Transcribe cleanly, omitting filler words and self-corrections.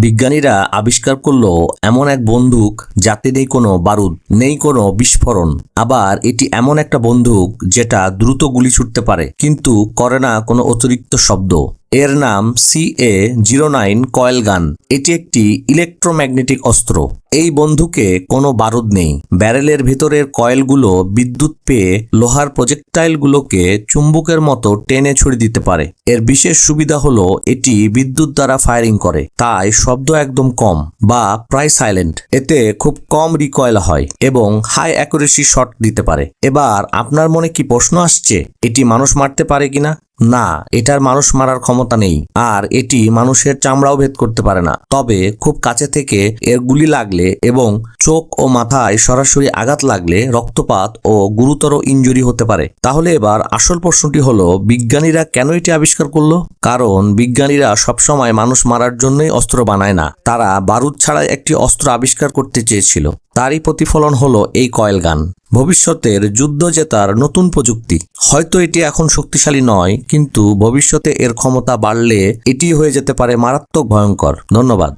বিজ্ঞানীরা আবিষ্কার করলো এমন এক বন্দুক যাতে নেই কোনো বারুদ, নেই কোনো বিস্ফোরণ। আবার এটি এমন একটা বন্দুক যেটা দ্রুত গুলি ছুটতে পারে কিন্তু করে না কোনো অতিরিক্ত শব্দ। এর নাম CA-09 কয়েল গান। এটি একটি ইলেকট্রোম্যাগনেটিক অস্ত্র। এই বন্দুকে কোনো বারুদ নেই। ব্যারেলের ভেতরের কয়েলগুলো বিদ্যুৎ পেয়ে লোহার প্রজেক্টাইলগুলোকে চুম্বকের মতো টেনে ছুড়ে দিতে পারে। এর বিশেষ সুবিধা হলো এটি বিদ্যুৎ দ্বারা ফায়ারিং করে, তাই শব্দ একদম কম বা প্রায় সাইলেন্ট। এতে খুব কম রিকয়েল হয় এবং হাই অ্যাকুরেসি শট দিতে পারে। এবার আপনার মনে কি প্রশ্ন আসছে, এটি মানুষ মারতে পারে কিনা? না, এটার মানুষ মারার ক্ষমতা নেই, আর এটি মানুষের চামড়াও ভেদ করতে পারে না। তবে খুব কাছে থেকে এর গুলি লাগলে এবং চোখ ও মাথায় সরাসরি আঘাত লাগলে রক্তপাত ও গুরুতর ইনজুরি হতে পারে। তাহলে এবার আসল প্রশ্নটি হলো, বিজ্ঞানীরা কেন এটি আবিষ্কার করলো? কারণ বিজ্ঞানীরা সবসময় মানুষ মারার জন্যই অস্ত্র বানায় না, তারা বারুদ ছাড়া একটি অস্ত্র আবিষ্কার করতে চেয়েছিল। তারই প্রতিফলন হলো এই কয়েল গান, ভবিষ্যতের যুদ্ধ জেতার নতুন প্রযুক্তি। হয়তো এটি এখন শক্তিশালী নয়, কিন্তু ভবিষ্যতে এর ক্ষমতা বাড়লে এটি হয়ে যেতে পারে মারাত্মক ভয়ঙ্কর। ধন্যবাদ।